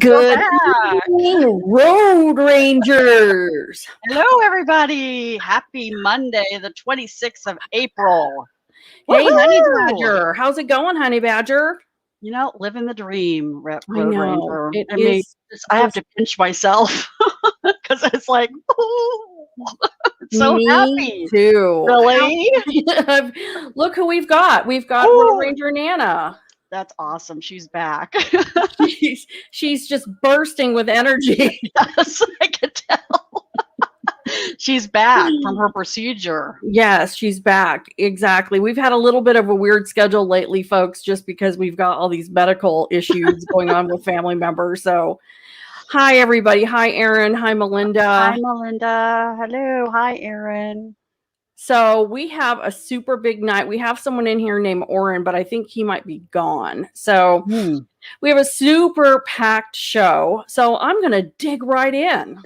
Good evening, Road Rangers. Hello, everybody. Happy Monday, the 26th of April. Hey, Honey Badger. How's it going, Honey Badger? You know, living the dream, Road know, Ranger. I have to pinch myself because it's like, so happy. Too. Really? Look who we've got. We've got Road Ranger Nana. That's awesome. She's back. she's just bursting with energy. Yes, I can tell. She's back from her procedure. Yes, she's back. Exactly. We've had a little bit of a weird schedule lately, folks, just because we've got all these medical issues going on with family members. So, hi, everybody. Hi, Erin. Hi, Melinda. Hi, Melinda. Hello. Hi, Erin. So we have a super big night. We have someone in here named Oren, but I think he might be gone. So we have a super packed show. So I'm going to dig right in.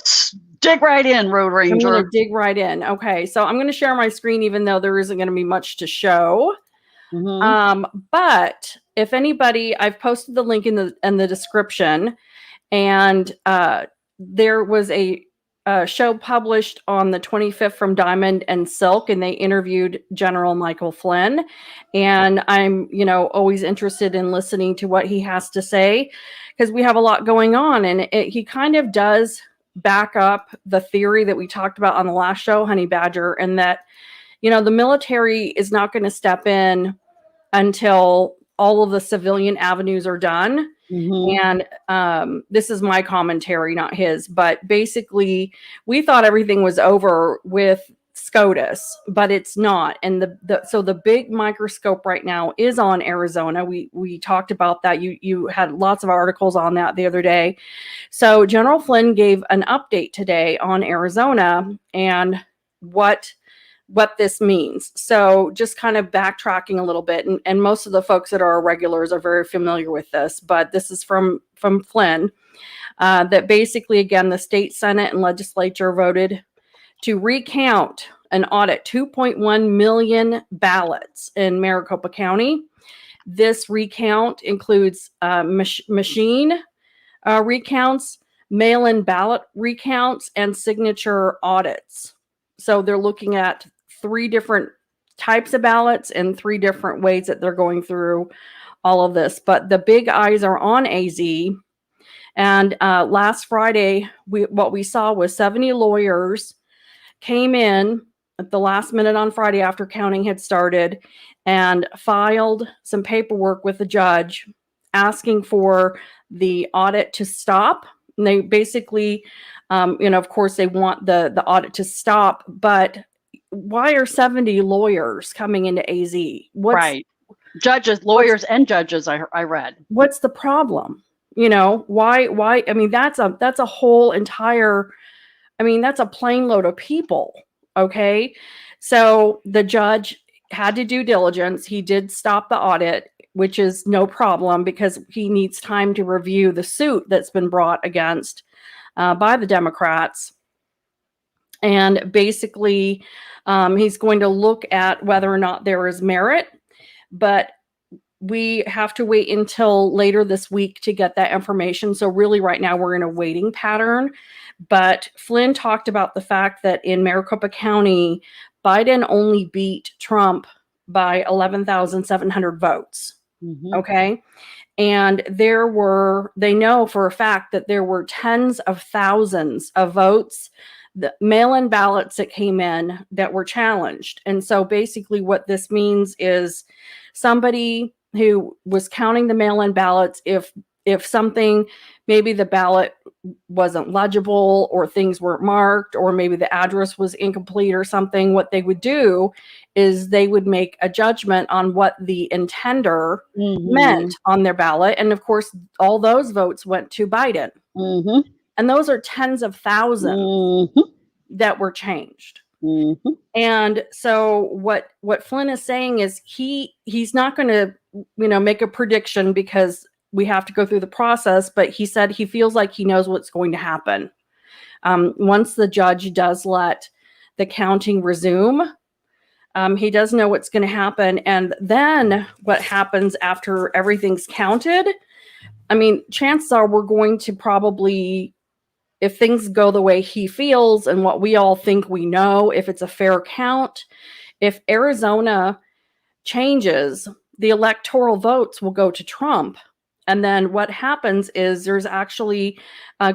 Dig right in, Road Ranger. I'm going to dig right in. Okay. So I'm going to share my screen, even though there isn't going to be much to show. But if anybody, I've posted the link in the description, and there was a show published on the 25th from Diamond and Silk, and they interviewed General Michael Flynn. And I'm, always interested in listening to what he has to say, because we have a lot going on. And he kind of does back up the theory that we talked about on the last show, Honey Badger, and that, the military is not going to step in until all of the civilian avenues are done. And this is my commentary, not his, but basically we thought everything was over with SCOTUS, but it's not. And so the big microscope right now is on Arizona. We talked about that. You had lots of articles on that the other day. So General Flynn gave an update today on Arizona and what this means. So just kind of backtracking a little bit, and most of the folks that are our regulars are very familiar with this, but this is from Flynn, that basically, again, the state Senate and legislature voted to recount and audit 2.1 million ballots in Maricopa County. This recount includes machine recounts, mail-in ballot recounts, and signature audits. So they're looking at 3 different types of ballots and 3 different ways that they're going through all of this. But the big eyes are on AZ. And last Friday, what we saw was 70 lawyers came in at the last minute on Friday after counting had started and filed some paperwork with the judge asking for the audit to stop. And they basically, of course, they want the audit to stop, but why are 70 lawyers coming into AZ? Right. Judges, lawyers and judges, I read. What's the problem? Why? I mean, that's a whole entire, that's a plane load of people. Okay. So the judge had to do diligence. He did stop the audit, which is no problem because he needs time to review the suit that's been brought against by the Democrats. And basically, he's going to look at whether or not there is merit, but we have to wait until later this week to get that information. So really right now we're in a waiting pattern. But Flynn talked about the fact that in Maricopa County, Biden only beat Trump by 11,700 votes. Okay. And they know for a fact that there were tens of thousands of votes, the mail-in ballots that came in that were challenged. And so basically what this means is somebody who was counting the mail-in ballots, if something, maybe the ballot wasn't legible or things weren't marked, or maybe the address was incomplete or something, what they would do is they would make a judgment on what the intender meant on their ballot. And of course, all those votes went to Biden. And those are tens of thousands that were changed. And so what Flynn is saying is he's not going to, make a prediction because we have to go through the process, but he said he feels like he knows what's going to happen. Once the judge does let the counting resume, he does know what's going to happen. And then what happens after everything's counted, I mean, chances are we're going to probably, if things go the way he feels and what we all think we know, if it's a fair count, if Arizona changes, the electoral votes will go to Trump. And then what happens is there's actually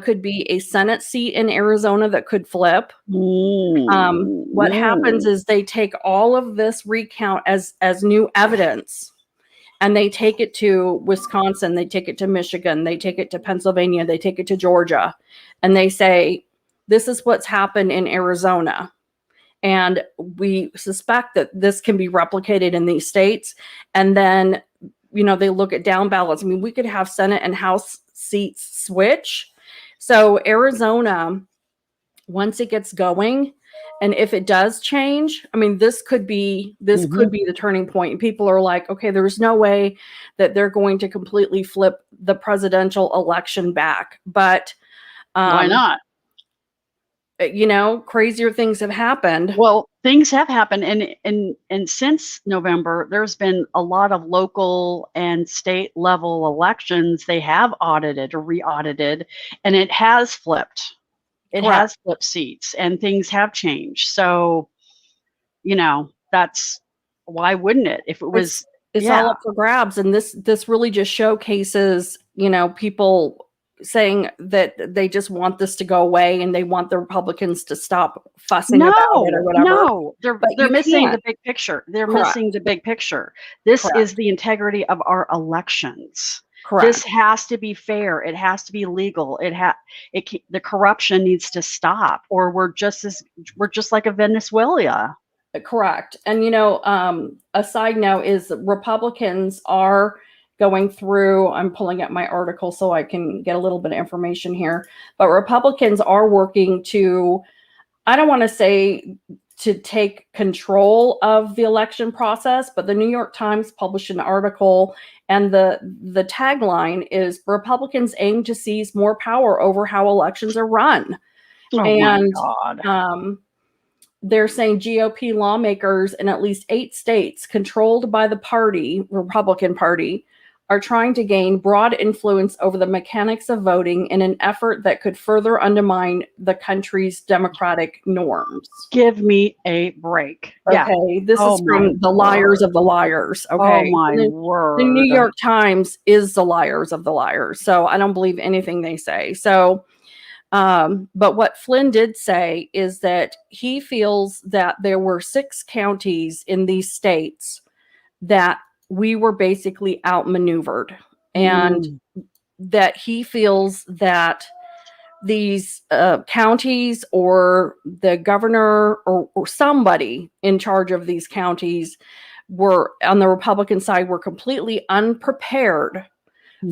could be a Senate seat in Arizona that could flip. What happens is they take all of this recount as new evidence, and they take it to Wisconsin, they take it to Michigan, they take it to Pennsylvania, they take it to Georgia, and they say, this is what's happened in Arizona. And we suspect that this can be replicated in these states. And then, they look at down ballots. I mean, we could have Senate and House seats switch. So Arizona, once it gets going, and if it does change, I mean, this could be the turning point. People are like, okay, there's no way that they're going to completely flip the presidential election back. But why not? Crazier things have happened. Well, things have happened, and since November, there's been a lot of local and state level elections. They have audited or re-audited, and it has flipped. It has flipped seats, and things have changed. So, that's why wouldn't it? If it was, it's all up for grabs, and this really just showcases, people saying that they just want this to go away and they want the Republicans to stop fussing about it or whatever. No, they're missing the big picture. They're missing the big picture. This is the integrity of our elections. Correct. This has to be fair. It has to be legal. The corruption needs to stop, or we're just like a Venezuela. Correct. And a side note is Republicans are going through, I'm pulling up my article so I can get a little bit of information here, but Republicans are working to, I don't want to say to take control of the election process, but the New York Times published an article, and the tagline is Republicans aim to seize more power over how elections are run. My God. They're saying GOP lawmakers in at least 8 states controlled by the Republican Party, are trying to gain broad influence over the mechanics of voting in an effort that could further undermine the country's democratic norms. Give me a break. Okay, this is from the liars of the liars. Okay, oh my word. The New York Times is the liars of the liars, so I don't believe anything they say. So, but what Flynn did say is that he feels that there were 6 counties in these states that we were basically outmaneuvered, and that he feels that these counties or the governor or somebody in charge of these counties were on the Republican side were completely unprepared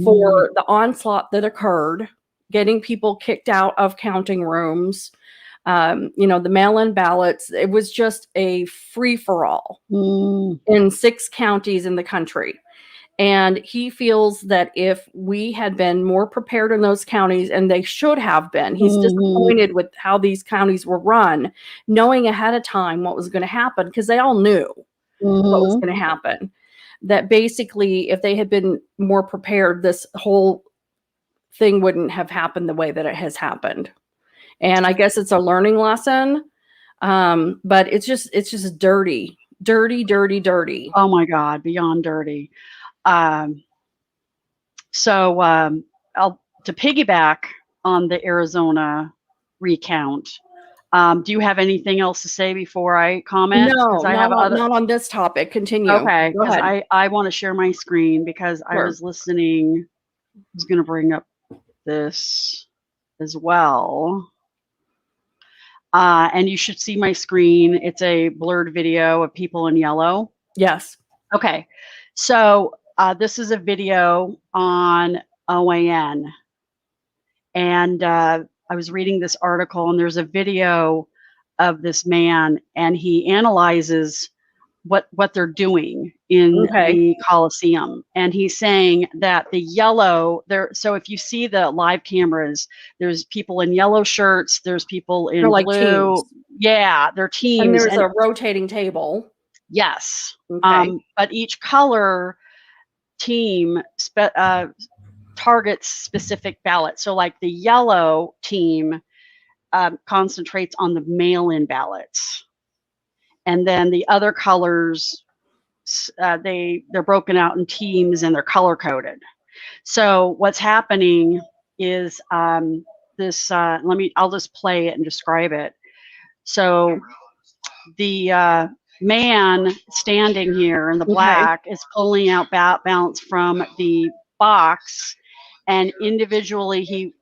for the onslaught that occurred, getting people kicked out of counting rooms. The mail-in ballots, it was just a free-for-all in 6 counties in the country. And he feels that if we had been more prepared in those counties, and they should have been, he's disappointed with how these counties were run, knowing ahead of time what was going to happen, because they all knew what was going to happen. That basically, if they had been more prepared, this whole thing wouldn't have happened the way that it has happened. And I guess it's a learning lesson, but it's just dirty. Oh my God, beyond dirty. To piggyback on the Arizona recount, do you have anything else to say before I comment? No, not on this topic. Continue. Okay, because I want to share my screen because I was listening. I was going to bring up this as well. And you should see my screen. It's a blurred video of people in yellow. Yes. Okay. So this is a video on OAN. And I was reading this article, and there's a video of this man, and he analyzes what they're doing in the Coliseum. And he's saying that the yellow there. So if you see the live cameras, there's people in yellow shirts. There's people in blue. Teams. Yeah, they're teams. And there's a rotating table. Yes. But each color team targets specific ballots. So like the yellow team concentrates on the mail-in ballots, and then the other colors, they're broken out in teams and they're color coded. So what's happening is I'll just play it and describe it. So the man standing here in the black is pulling out ballots from the box, and individually he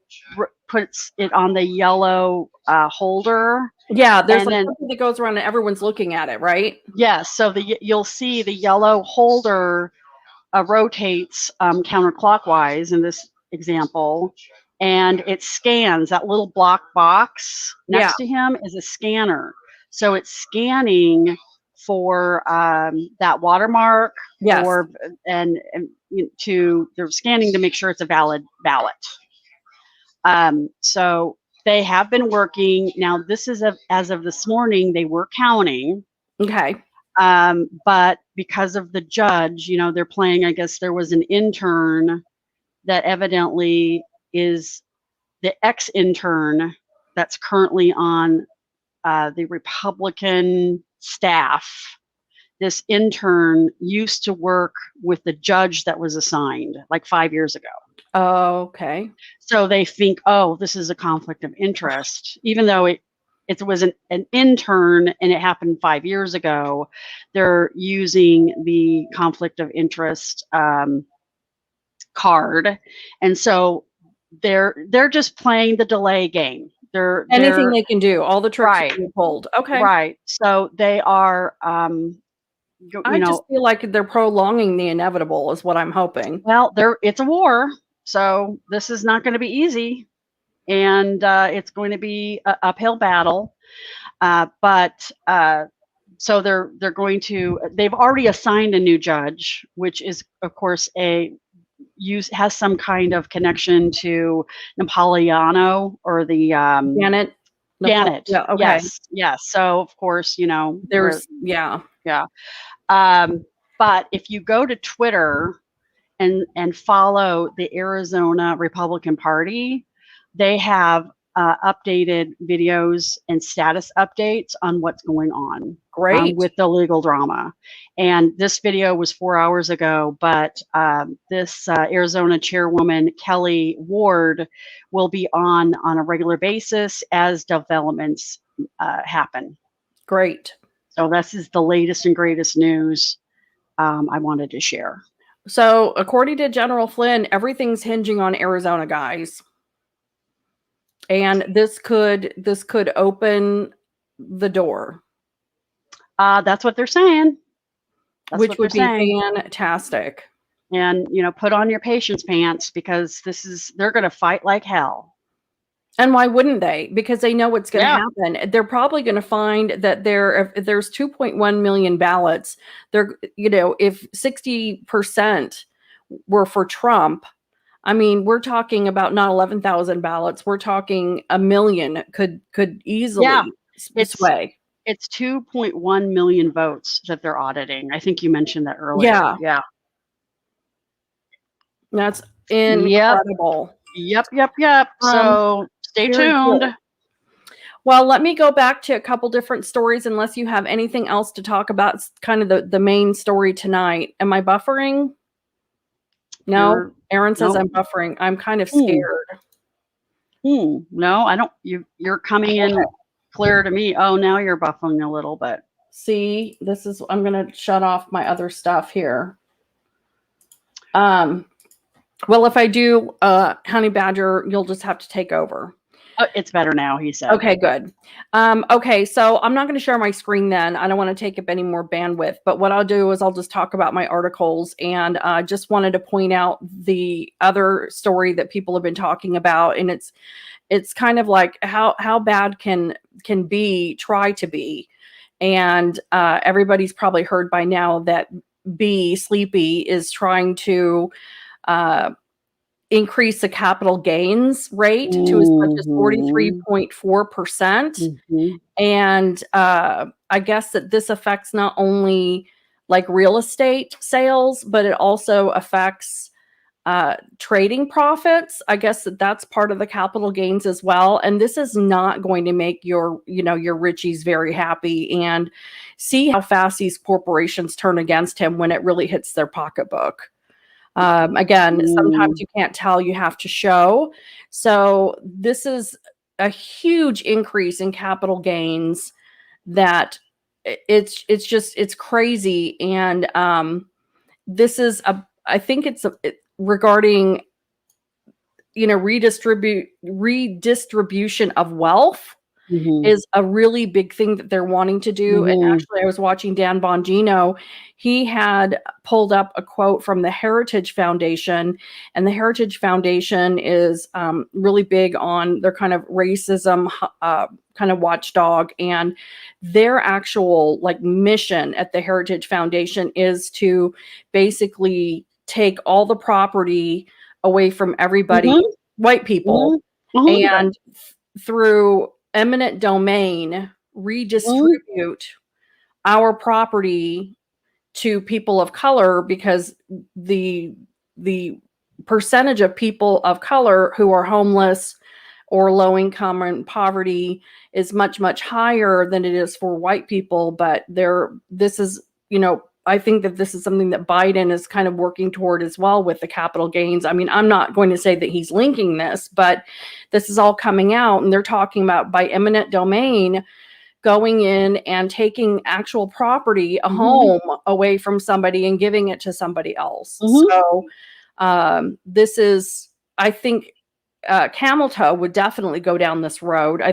puts it on the yellow holder. Yeah, there's like something that goes around and everyone's looking at it, right? Yes. So you'll see the yellow holder rotates counterclockwise in this example, and it scans that little block box next to him is a scanner. So it's scanning for that watermark, and they're scanning to make sure it's a valid ballot. So they have been working. Now, this is as of this morning, they were counting. Okay. But because of the judge, they're playing, I guess there was an intern that evidently is the ex-intern that's currently on the Republican staff. This intern used to work with the judge that was assigned like 5 years ago. Oh, okay. So they think, oh, this is a conflict of interest, even though it was an intern and it happened 5 years ago. They're using the conflict of interest card, and so they're just playing the delay game. Anything they can do, all the tricks can be pulled. Okay, right. So they are. I just feel like they're prolonging the inevitable, is what I'm hoping. Well, it's a war, so this is not going to be easy. And it's going to be an uphill battle, but so they've already assigned a new judge, which is of course has some kind of connection to Napolitano or the Janet. Janet. Yeah, okay. Yes. So of course, there's but if you go to Twitter and follow the Arizona Republican Party, they have updated videos and status updates on what's going on. Great. With the legal drama. And this video was 4 hours ago, but this Arizona chairwoman, Kelly Ward, will be on a regular basis as developments happen. Great. So this is the latest and greatest news I wanted to share. So according to General Flynn, everything's hinging on Arizona, guys. And this could open the door. That's what they're saying. Which would be fantastic. And put on your patience pants, because they're going to fight like hell. And why wouldn't they? Because they know what's going to happen. They're probably going to find that if there's 2.1 million ballots, if 60% were for Trump, I mean, we're talking about not 11,000 ballots. We're talking 1 million could easily sway. It's 2.1 million votes that they're auditing. I think you mentioned that earlier. Yeah. That's incredible. Yep. So stay tuned. Cool. Well, let me go back to a couple different stories, unless you have anything else to talk about. It's kind of the main story tonight. Am I buffering? No. Aaron says I'm buffering. I'm kind of scared. No, I don't. You're coming in clear to me. Oh, now you're buffering a little bit. See, I'm going to shut off my other stuff here. Well, if I do, Honey Badger, you'll just have to take over. Oh, it's better now, he said. Okay, good. Okay, so I'm not going to share my screen then. I don't want to take up any more bandwidth, but what I'll do is I'll just talk about my articles, and just wanted to point out the other story that people have been talking about, and it's kind of like how bad can try to be. And everybody's probably heard by now that Sleepy is trying to increase the capital gains rate to as much as 43.4%. And I guess that this affects not only like real estate sales, but it also affects trading profits. I guess that's part of the capital gains as well. And this is not going to make your richies very happy. And see how fast these corporations turn against him when it really hits their pocketbook. Again, sometimes you can't tell, you have to show. So this is a huge increase in capital gains that it's crazy. And this is I think it's regarding, redistribution of wealth is a really big thing that they're wanting to do. And actually, I was watching Dan Bongino. He had pulled up a quote from the Heritage Foundation, and the Heritage Foundation is really big on their kind of racism kind of watchdog, and their actual mission at the Heritage Foundation is to basically take all the property away from everybody, white people, and through eminent domain redistribute our property to people of color, because the percentage of people of color who are homeless or low income or in poverty is much, much higher than it is for white people. But this is, I think that this is something that Biden is kind of working toward as well with the capital gains. I mean, I'm not going to say that he's linking this, but this is all coming out, and they're talking about by eminent domain going in and taking actual property, a home, away from somebody and giving it to somebody else. So this is, I think, Camel Toe would definitely go down this road. I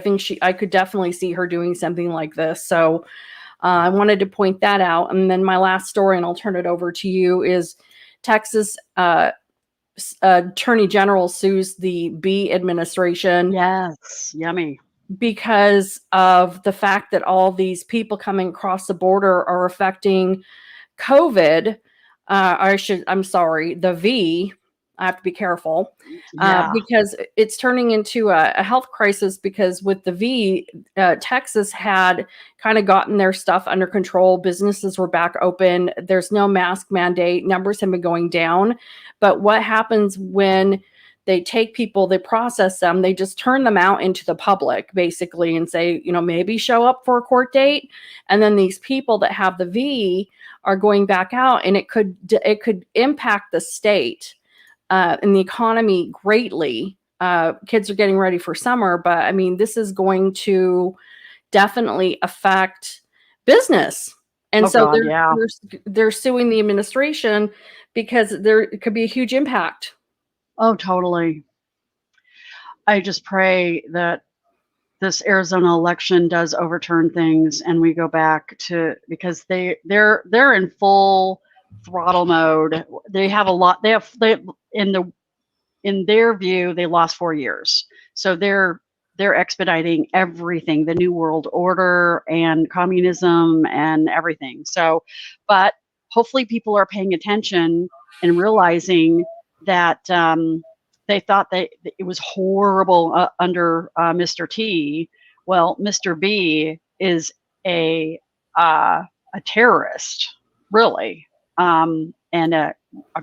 could definitely see her doing something like this. So I wanted to point that out. And then my last story, and I'll turn it over to you, is Texas Attorney General sues the B administration. Yes, yummy. Because of the fact that all these people coming across the border are affecting COVID. The V. I have to be careful because it's turning into a health crisis, because with the V, Texas had kind of gotten their stuff under control. Businesses were back open. There's no mask mandate. Numbers have been going down. But what happens when they take people, they process them, they just turn them out into the public basically and say, maybe show up for a court date. And then these people that have the V are going back out, and it could impact the state and the economy greatly. Kids are getting ready for summer, but I mean, this is going to definitely affect business. And they're suing the administration because it could be a huge impact. Oh, totally. I just pray that this Arizona election does overturn things and we go back to, because they're in full throttle mode. They have a lot. They in their view, they lost 4 years. So they're expediting everything, the New World Order and communism and everything. So, but hopefully people are paying attention and realizing that they thought that it was horrible under Mr. T. Well, Mr. B is a terrorist, really, and a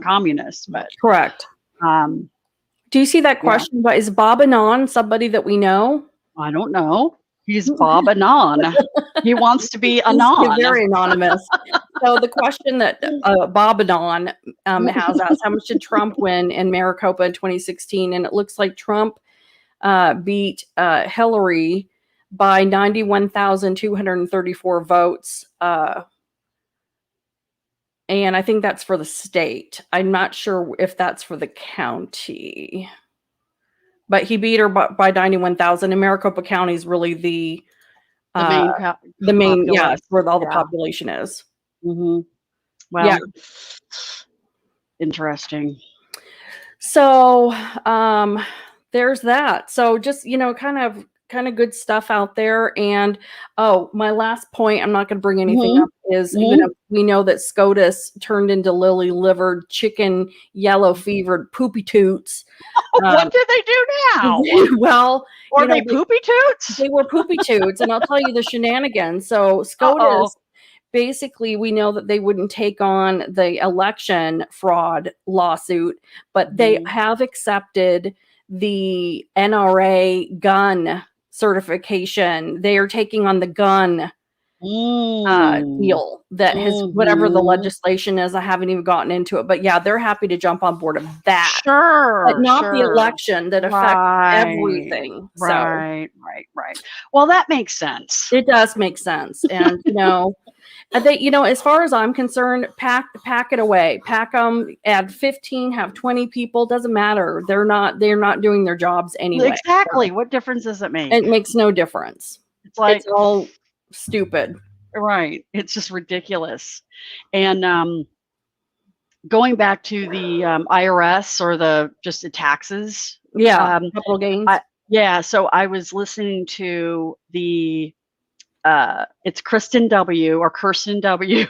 communist. But correct. Do you see that question? But is Bob Anon somebody that we know? I don't know. He's Bob Anon. He wants to be Anon. He's very anonymous. So the question that Bob Anon has asked, how much did Trump win in Maricopa in 2016? And it looks like Trump beat Hillary by 91,234 votes. And I think that's for the state. I'm not sure if that's for the county. But he beat her by 91,000. And Maricopa County is really the main, where all the population is. Well, interesting. So there's that. So just, kind of good stuff out there. And my last point, I'm not going to bring anything up, is we know that SCOTUS turned into lily livered, chicken, yellow fevered poopy toots. What did they do now? Well, were they poopy toots? They were poopy toots, and I'll tell you the shenanigans. So SCOTUS basically we know that they wouldn't take on the election fraud lawsuit, but they have accepted the NRA gun certification. They are taking on the gun deal that has whatever the legislation is. I haven't even gotten into it, but yeah, they're happy to jump on board of that. Sure, but not the election that affects everything. Right. Well, that makes sense. It does make sense. And, they, as far as I'm concerned, pack it away, pack them, add 15, have 20 people. Doesn't matter. They're not doing their jobs anyway. Exactly. What difference does it make? It makes no difference. It's like, it's all stupid. Right. It's just ridiculous. And, going back to the IRS or the taxes. Yeah. Capital gains. So I was listening to the it's Kirsten W. or Kirsten W,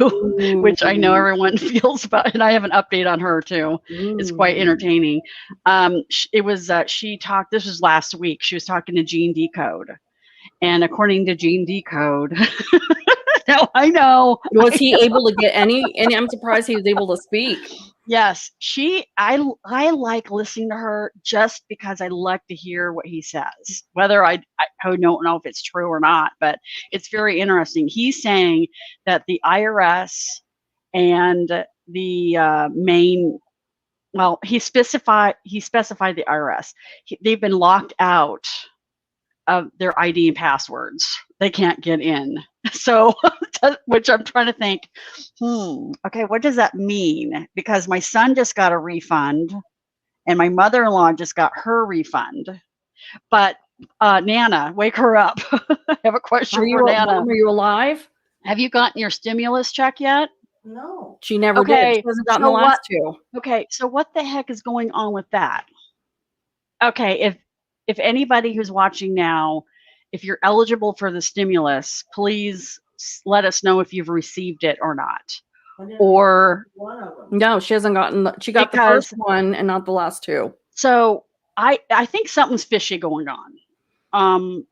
which I know everyone feels about, and I have an update on her too. It's quite entertaining. It was she talked. This was last week. She was talking to Gene Decode, and according to Gene Decode. No, I know. Was he able to get any? I'm surprised he was able to speak. Yes, I like listening to her just because I like to hear what he says. Whether I don't know if it's true or not, but it's very interesting. He's saying that the IRS and the main, well, he specified the IRS. They've been locked out of their ID and passwords. They can't get in. So, which I'm trying to think, okay, what does that mean? Because my son just got a refund and my mother-in-law just got her refund. But Nana, wake her up. I have a question for Nana. Are you alive? Have you gotten your stimulus check yet? No. She never did. She hasn't gotten the last two. Okay, so what the heck is going on with that? Okay, if anybody who's watching now, if you're eligible for the stimulus, please let us know if you've received it or not. Or no, she hasn't gotten. She got the first one and not the last two. So I think something's fishy going on.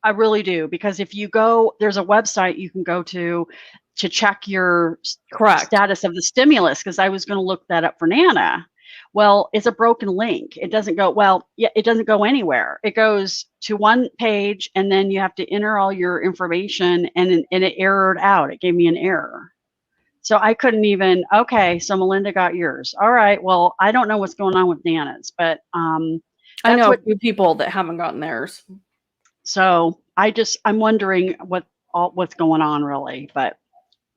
I really do, because if you go, there's a website you can go to check your status of the stimulus. Because I was going to look that up for Nana. Well, it's a broken link. It doesn't go, it doesn't go anywhere. It goes to one page and then you have to enter all your information and it errored out. It gave me an error. So I couldn't even, okay, so Melinda got yours. All right, well, I don't know what's going on with Nana's, but I know a few people that haven't gotten theirs. So I'm wondering what's going on really, but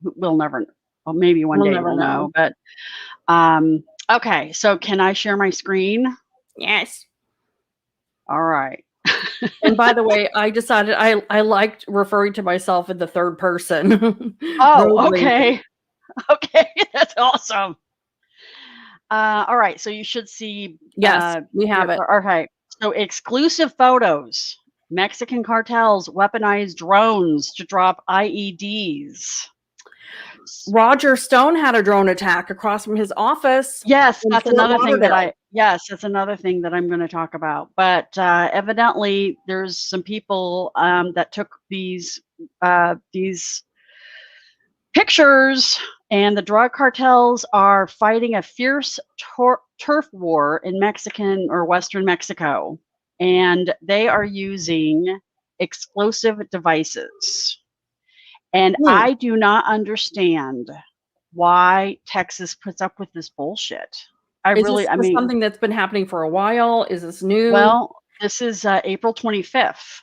we'll never, well, maybe one day we'll know. But okay, so can I share my screen? Yes. All right. And by the way, I decided I liked referring to myself in the third person. Oh, okay. Okay, that's awesome. All right, so you should see. Yes, we have it. Okay, so exclusive photos. Mexican cartels weaponize drones to drop IEDs. Roger Stone had a drone attack across from his office. Yes, that's another thing that's another thing that I'm going to talk about. But evidently, there's some people that took these pictures, and the drug cartels are fighting a fierce turf war in Mexican or Western Mexico, and they are using explosive devices. And I do not understand why Texas puts up with this bullshit. I mean, something that's been happening for a while. Is this new? Well, this is April 25th,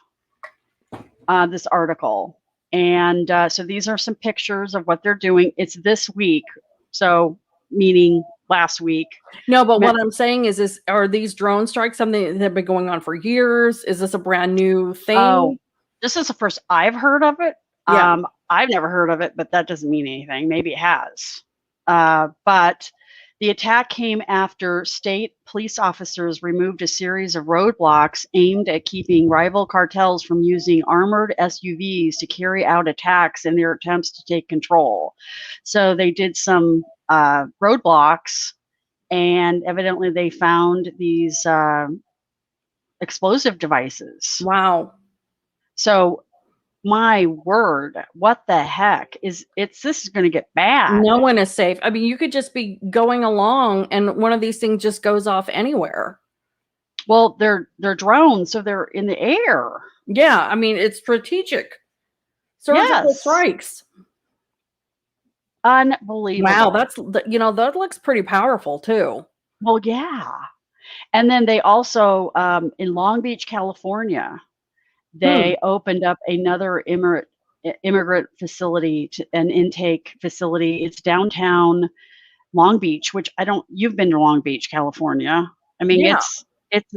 this article. And so these are some pictures of what they're doing. It's this week, so meaning last week. No, but what I'm saying is are these drone strikes something that have been going on for years? Is this a brand new thing? Oh, this is the first I've heard of it. Yeah. I've never heard of it, but that doesn't mean anything. Maybe it has. But the attack came after state police officers removed a series of roadblocks aimed at keeping rival cartels from using armored SUVs to carry out attacks in their attempts to take control. So they did some roadblocks, and evidently they found these explosive devices. Wow. So my word, what the heck this is going to get bad. No one is safe. I mean, you could just be going along and one of these things just goes off anywhere. Well, they're drones, so they're in the air. Yeah, I mean, it's strategic. Surgical strikes. Unbelievable. Wow, that looks pretty powerful too. Well, yeah. And then they also, in Long Beach, California, they opened up another immigrant facility, an intake facility. It's downtown Long Beach, which you've been to Long Beach, California. I mean, Yeah. it's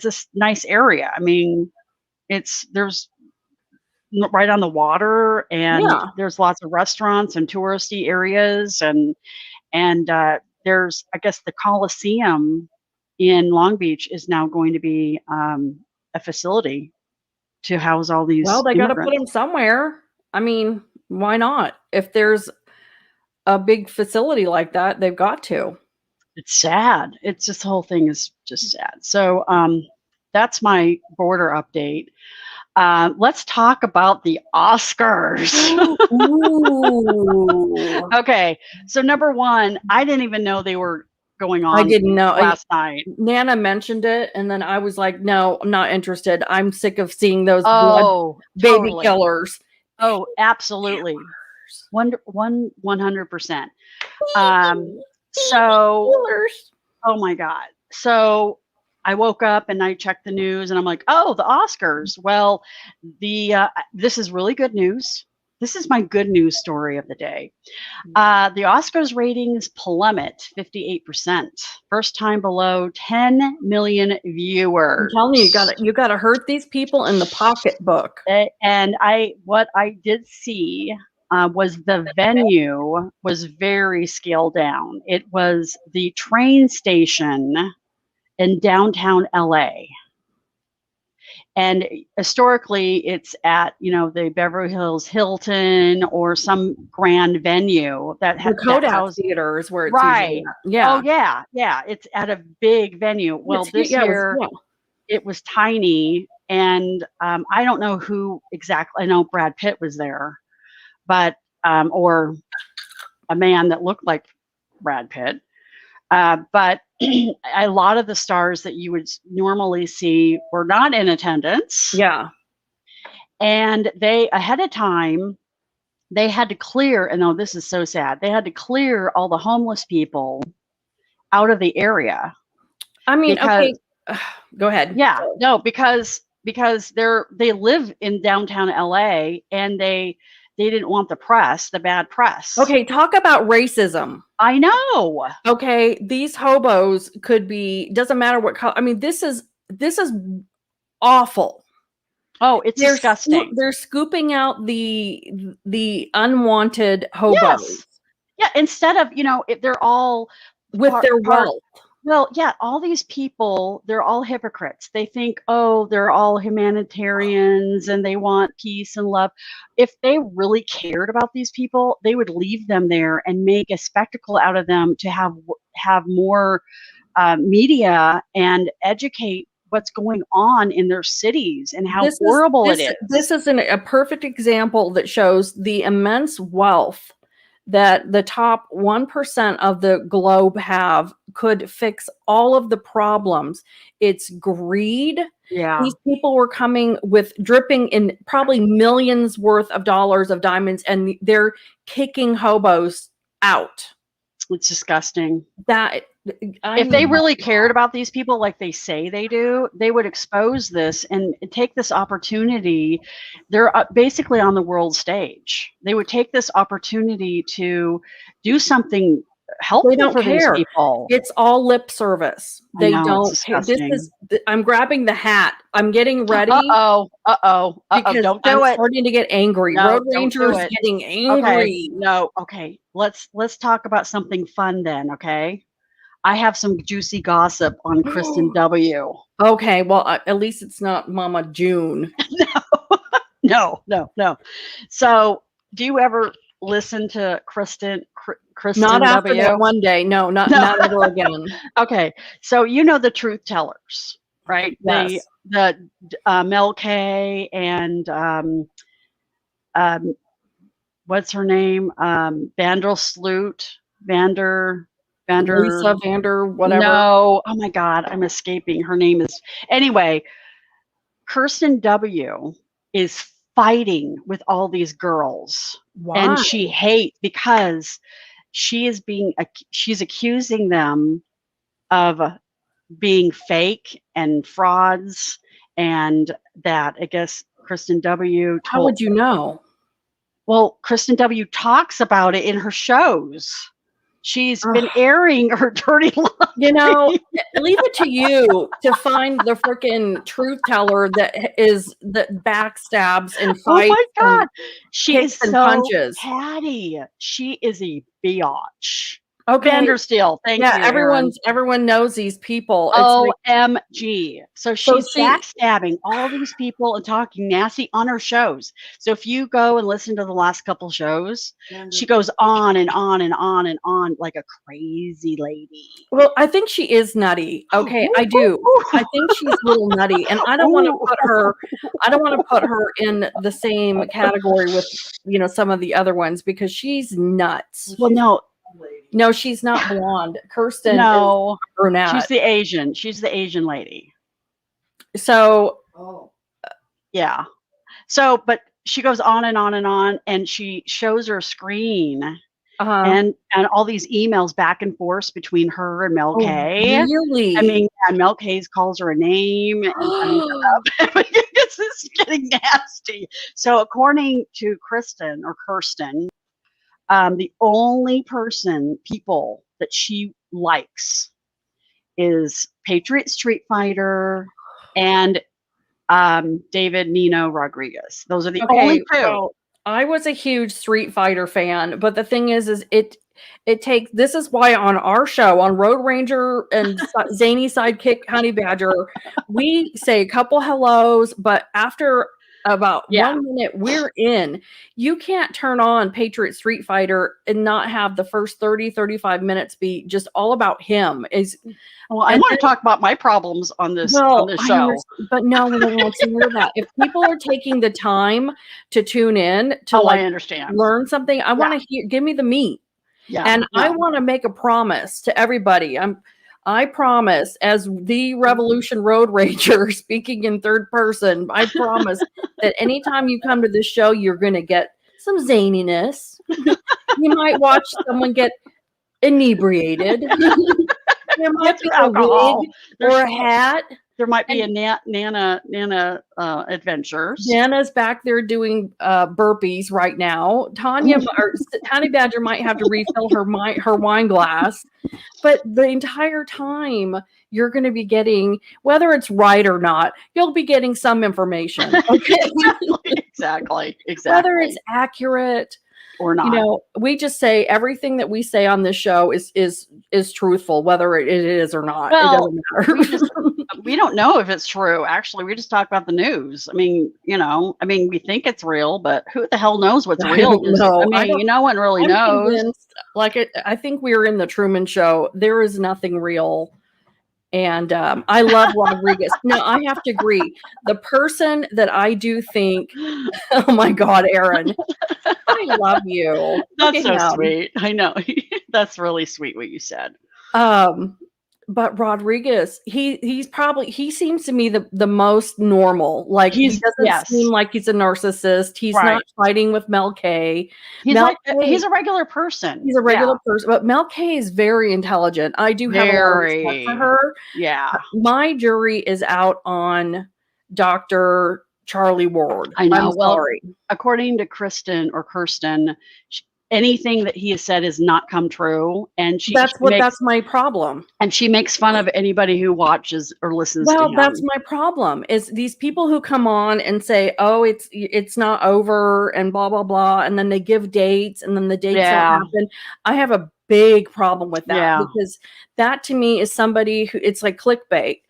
a nice area. I mean, there's right on the water, and there's lots of restaurants and touristy areas, and there's, I guess, the Coliseum in Long Beach is now going to be a facility to house all these. Well, they got to put them somewhere. I mean, why not? If there's a big facility like that, they've got to. It's sad. This whole thing is just sad. So that's my border update. Let's talk about the Oscars. Ooh. Okay, so number one, I didn't even know they were going on. I didn't know last night. Nana mentioned it, and then I was like, "No, I'm not interested. I'm sick of seeing those baby killers." Oh, absolutely, 100%. So, oh my God. So I woke up and I checked the news, and I'm like, "Oh, the Oscars." Well, this is really good news. This is my good news story of the day. The Oscars ratings plummet 58%. First time below 10 million viewers. I'm telling you, you gotta hurt these people in the pocketbook. And what I did see was the venue was very scaled down. It was the train station in downtown LA. And historically, it's at, the Beverly Hills Hilton or some grand venue that has Kodak theaters where it's right. Yeah. Oh yeah, yeah. It's at a big venue. Well, this year it was tiny, and I don't know who exactly. I know Brad Pitt was there, but or a man that looked like Brad Pitt. But a lot of the stars that you would normally see were not in attendance. Yeah. And they, ahead of time, they had to clear, and oh, this is so sad, they had to clear all the homeless people out of the area. I mean, okay, go ahead. Yeah, no, because they live in downtown LA, and they didn't want the bad press. Okay, talk about racism. I know. Okay, these hobos could be, doesn't matter what color. I mean, this is awful. Oh, it's disgusting. They're scooping out the unwanted hobos. Yes. Yeah, instead of, they're all with their wealth. Well, yeah, all these people, they're all hypocrites. They think, oh, they're all humanitarians and they want peace and love. If they really cared about these people, they would leave them there and make a spectacle out of them to have more media and educate what's going on in their cities and how horrible it is. This is a perfect example that shows the immense wealth that the top 1% of the globe could fix all of the problems. It's greed. Yeah. These people were coming with dripping in probably millions worth of dollars of diamonds, and they're kicking hobos out. It's disgusting. If they really cared about these people like they say they do, they would expose this and take this opportunity. They're basically on the world stage. They would take this opportunity to do something helpful for these people. It's all lip service. They don't care. I'm grabbing the hat. I'm getting ready. Because don't do it. Starting to get angry. No, Road Ranger is getting angry. Okay. Let's talk about something fun then. Okay. I have some juicy gossip on Kristen W. Okay, well, at least it's not Mama June. No. So, do you ever listen to Kristen not after W? That one day. No, not ever again. Okay, so the truth tellers, right? Yes. The Mel K and what's her name? Vander. Lisa Vander, whatever. No, oh my God, I'm escaping. Her name is, anyway, Kirsten W. is fighting with all these girls. Why? And she hates because she's accusing them of being fake and frauds, and that I guess Kristen W. How would you know? Well, Kristen W. talks about it in her shows. She's been airing her dirty laundry. You know, leave it to you to find the freaking truth teller that backstabs and fights. Oh my God, she is and so punches. catty. She is a biatch. Okay. Vander Steele, thank you. Everyone knows these people. It's OMG. So she's backstabbing all these people and talking nasty on her shows. So if you go and listen to the last couple shows, she goes on and on and on and on like a crazy lady. Well, I think she is nutty. Okay, I do. I think she's a little nutty, and I don't want to put her. I don't want to put her in the same category with some of the other ones because she's nuts. Well, no, she's not blonde. Kirsten is brunette. She's the Asian. She's the Asian lady. So, yeah. So, but she goes on and on and on, and she shows her screen and all these emails back and forth between her and Mel K. Really? I mean, Mel K calls her a name. And this is getting nasty. So, according to Kirsten, the only people that she likes is Patriot Street Fighter and David Nino Rodriguez. Those are the only two. Well, I was a huge Street Fighter fan, but the thing is it takes. This is why on our show on Road Ranger and Zany Sidekick Honey Badger, we say a couple hellos, but after about 1 minute we're in. You can't turn on Patriot Street Fighter and not have the first 30-35 minutes be just all about him. I want to talk about my problems on this show. But no one wants to hear that. If people are taking the time to tune in to I understand, learn something, I want to hear, give me the meat. I want to make a promise to everybody. I promise, as the Revolution Road Ranger speaking in third person, I promise that anytime you come to this show, you're going to get some zaniness. You might watch someone get inebriated. There might be a wig or a hat. There might be a Nana adventures. Nana's back there doing burpees right now. Tanya Badger might have to refill her wine glass, but the entire time you're going to be getting, whether it's right or not, you'll be getting some information. Okay, exactly. Whether it's accurate or not, we just say everything that we say on this show is truthful, whether it is or not. Well, it doesn't matter. We don't know if it's true. Actually, we just talk about the news. I mean, we think it's real, but who the hell knows what's real? No one really knows. I think we're in the Truman Show. There is nothing real. And I love Rodriguez. No, I have to agree. The person that I do think, oh my God, Aaron, I love you. That's so sweet. I know. That's really sweet what you said. But Rodriguez, he seems to me the most normal. Like he doesn't seem like he's a narcissist. He's not fighting with Mel K. He's a regular person. He's a regular person. But Mel K is very intelligent. I do have a lot of respect for her. Yeah. My jury is out on Dr. Charlie Ward. I know. I'm sorry. According to Kirsten, anything that he has said has not come true, and that's my problem. And she makes fun of anybody who watches or listens to him. Well, that's my problem. Is these people who come on and say, "Oh, it's not over," and blah blah blah, and then they give dates, and then the dates don't happen. I have a big problem with that because that to me is somebody who, it's like clickbait.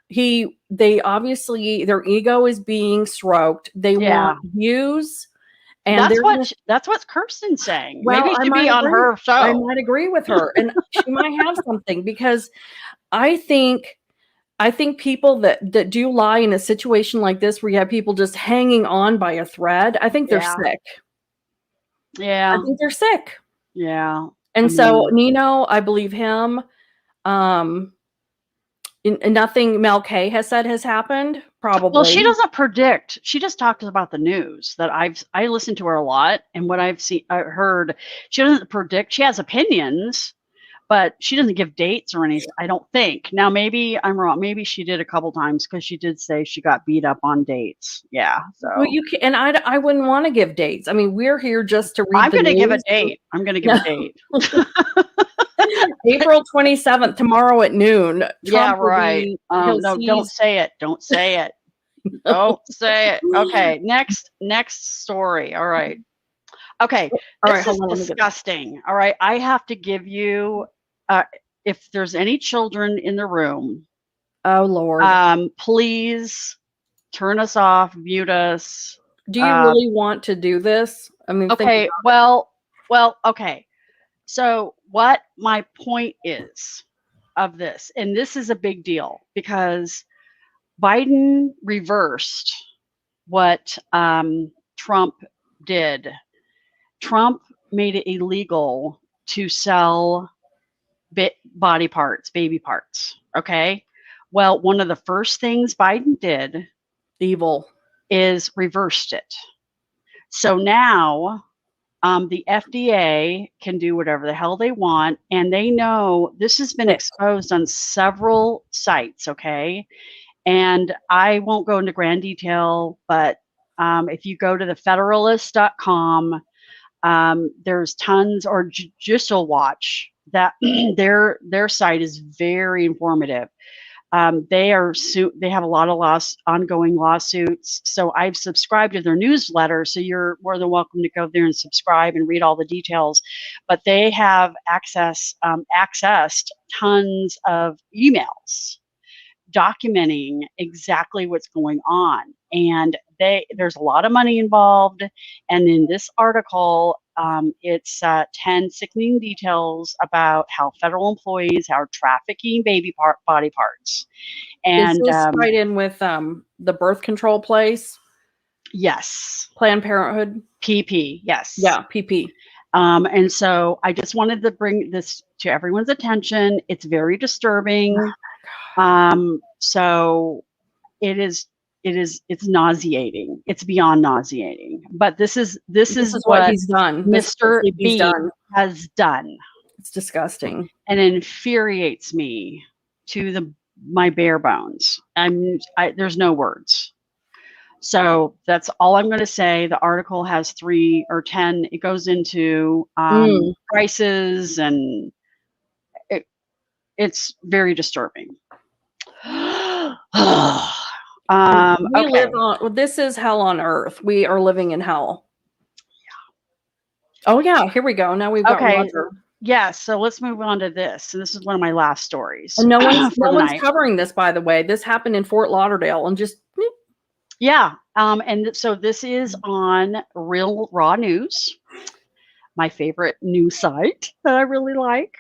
They obviously, their ego is being stroked. They want views. And that's what Kirsten's saying. Well, maybe it should be on her show. I might agree with her, and she might have something, because I think I think people that do lie in a situation like this, where you have people just hanging on by a thread, I think they're Yeah. sick. Yeah. I think they're sick. Yeah. And I so mean, Nino, I believe him. Um, Nothing Mel K has said has happened. well, she Probably. doesn't predict. She just talks about the news that I listen to her a lot, and what I've heard, she doesn't predict. She has opinions, but she doesn't give dates or anything. I don't think. Now, maybe I'm wrong. Maybe she did a couple times, because she did say she got beat up on dates. Yeah. So Well, you can, and I wouldn't want to give dates. I mean, we're here just to read I'm the going to give a news. date. I'm going to give a date. April 27th, tomorrow at noon. Yeah, Trump will right. be, No, he'll don't seize. say it. Don't say it. Don't say it. Okay, next story. All right. Okay, All this right, is hold on. Let me get disgusting. All right, I have to give you, if there's any children in the room, Oh Lord. please turn us off, mute us. Do you really want to do this? I mean, think Okay, well, okay. So what my point is of this, and this is a big deal, because Biden reversed what Trump did. Trump made it illegal to sell body parts, baby parts. Okay. Well, one of the first things Biden did evil. is reversed it. So now the FDA can do whatever the hell they want, and they know this has been exposed on several sites. Okay. And I won't go into grand detail, but if you go to the federalist.com, there's tons, or Judicial Watch, that their site is very informative. They have a lot of ongoing lawsuits. So I've subscribed to their newsletter. So you're more than welcome to go there and subscribe and read all the details. But they have accessed tons of emails documenting exactly what's going on, and there's a lot of money involved. And in this article, it's 10 sickening details about how federal employees are trafficking body parts. And is this right in with the birth control place? Yes. Planned Parenthood. PP. Yes. Yeah, PP. And so I just wanted to bring this to everyone's attention. It's very disturbing. So it's nauseating. It's beyond nauseating. But this is what he's done. Mr. B has done. It's disgusting. And it infuriates me to my bare bones. There's no words. So that's all I'm going to say. The article has 3 or 10. It goes into prices, and it's very disturbing. Live on, this is hell on earth. We are living in hell. Yeah. Oh yeah, here we go. Now we've got Roger. Yeah, so let's move on to this. And this is one of my last stories. And no one's covering this, by the way. This happened in Fort Lauderdale, and just yeah. And so this is on Real Raw News, my favorite news site that I really like.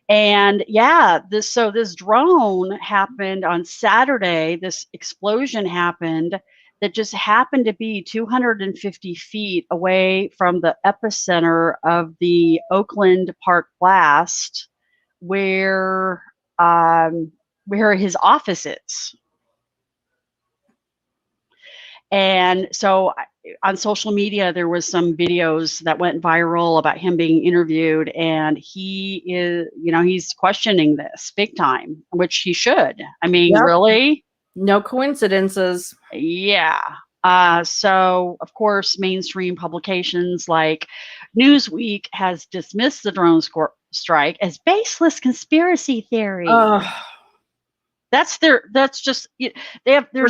And yeah, this drone happened on Saturday. This explosion happened that just happened to be 250 feet away from the epicenter of the Oakland Park blast, where his office is. And so on social media, there was some videos that went viral about him being interviewed, and he is, he's questioning this big time, which he should. I mean, really? No coincidences. Yeah. So of course, mainstream publications like Newsweek has dismissed the drone strike as baseless conspiracy theory. There's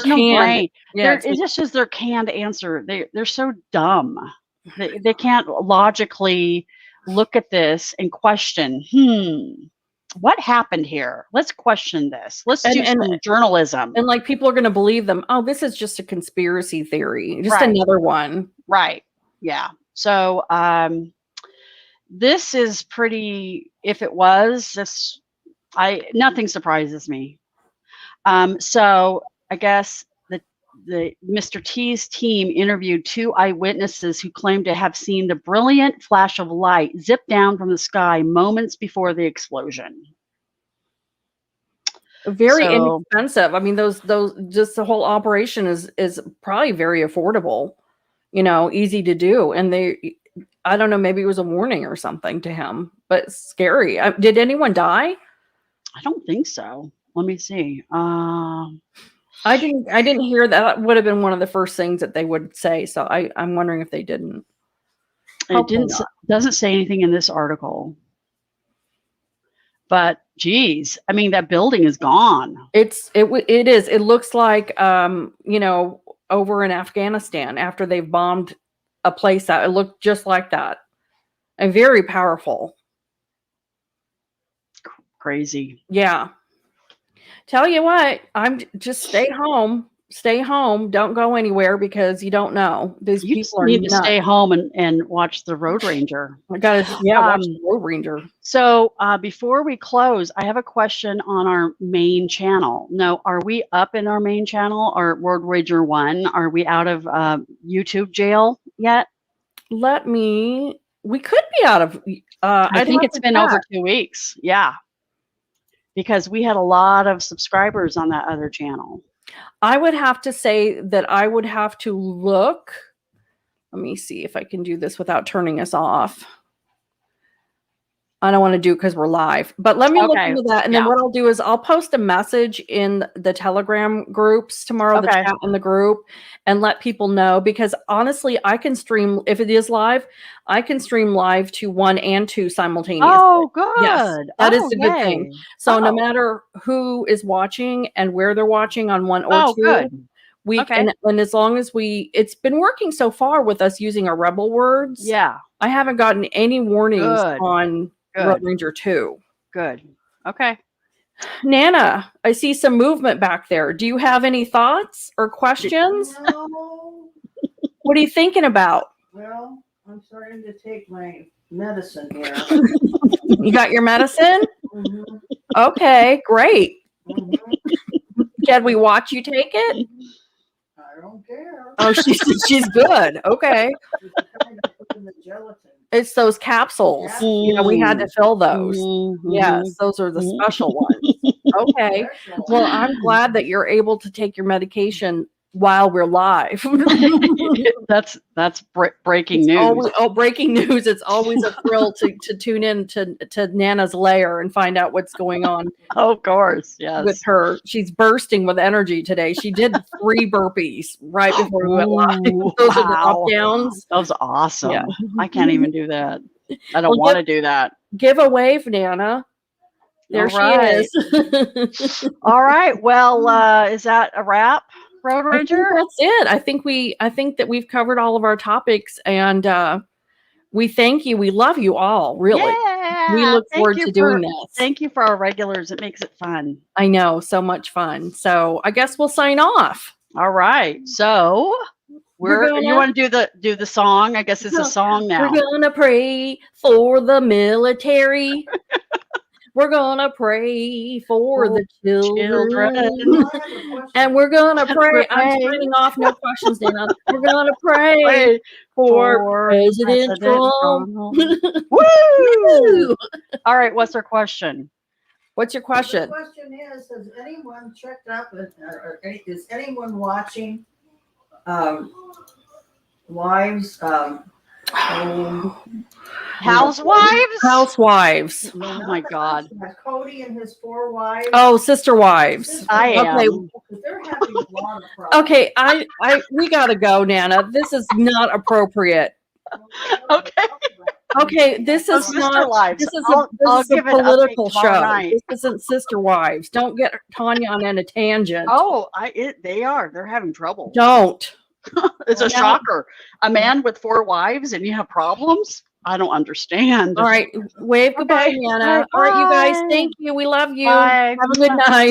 no brain. Yeah, it's just their canned answer. They're so dumb. They can't logically look at this and question, what happened here? Let's question this. Let's do some journalism. And like, people are going to believe them. Oh, this is just a conspiracy theory. Just another one. Right. Yeah. So this is pretty, if it was, nothing surprises me. So I guess the Mr. T's team interviewed 2 eyewitnesses who claimed to have seen the brilliant flash of light zip down from the sky moments before the explosion. Very So- inexpensive. I mean, those just the whole operation is probably very affordable, you know, easy to do. And I don't know, maybe it was a warning or something to him, but scary. Did anyone die? I don't think so. Let me see. I didn't hear that. That would have been one of the first things that they would say. So I'm wondering if they didn't. It doesn't say anything in this article. But geez, I mean, that building is gone. It is. It looks like you know, over in Afghanistan after they've bombed a place out. It looked just like that. And very powerful. Crazy. Yeah. Tell you what, I'm just stay home. Stay home. Don't go anywhere because you don't know. These You people are need to nuts. stay home and watch the Road Ranger. I gotta watch the Road Ranger. So before we close, I have a question on our main channel. No, are we up in our main channel or Road Ranger 1? Are we out of YouTube jail yet? We could be out of I think it's been over 2 weeks. Yeah. Because we had a lot of subscribers on that other channel. I would have to say that I would have to look. Let me see if I can do this without turning us off. I don't want to do it because we're live, but let me look into that. And then what I'll do is I'll post a message in the Telegram groups tomorrow, the chat in the group, and let people know, because honestly, I can stream, if it is live, I can stream live to 1 and 2 simultaneously. Oh, good. Yes, that is the good thing. So no matter who is watching and where they're watching on 1 or 2, good. we can, and as long as it's been working so far with us using our rebel words. Yeah. I haven't gotten any warnings on Road Ranger 2. Good. Okay. Nana, I see some movement back there. Do you have any thoughts or questions? No. What are you thinking about? Well, I'm starting to take my medicine here. You got your medicine? Mm-hmm. Okay, great. Mm-hmm. Can we watch you take it? I don't care. Oh, she's good. Okay. It's the kind I put in the gelatin. It's those capsules. Yeah. You know, we had to fill those. Mm-hmm. Yes, those are the special ones. Okay. Well, I'm glad that you're able to take your medication while we're live. That's breaking news. Breaking news. It's always a thrill to tune in to Nana's lair and find out what's going on. Oh, of course. Yes. With her. She's bursting with energy today. She did 3 burpees right before we went live. Those are the up downs. That was awesome. Yeah. I can't even do that. I don't want to do that. Give a wave, Nana. There she is. All right. Well, is that a wrap, Road Ranger? That's it. I think that we've covered all of our topics, and we thank you. We love you all, really. Yeah. We look forward to doing this. Thank you for our regulars. It makes it fun. I know, so much fun. So I guess we'll sign off. All right. So you want to do the song? I guess it's a song now. We're gonna pray for the military. We're gonna pray for the children. And we're gonna pray. I'm signing off. No questions, Dana. We're gonna pray for President Trump. Woo! All right. What's our question? What's your question? The question is: has anyone checked up? Or is anyone watching wives? Housewives? Housewives. Oh my God. Cody and his 4 wives. Oh, sister wives. I am. Okay. They're having a lot of problems. Okay, we gotta go, Nana. This is not appropriate. Okay. Okay, this is not. Wives. This is a political show. Night. This isn't Sister Wives. Don't get Tanya on a tangent. Oh, they are. They're having trouble. Don't. It's a shocker. A man with 4 wives and you have problems? I don't understand. All right. Wave goodbye, Nana. All right, you guys. Thank you. We love you. Bye. Have a good night.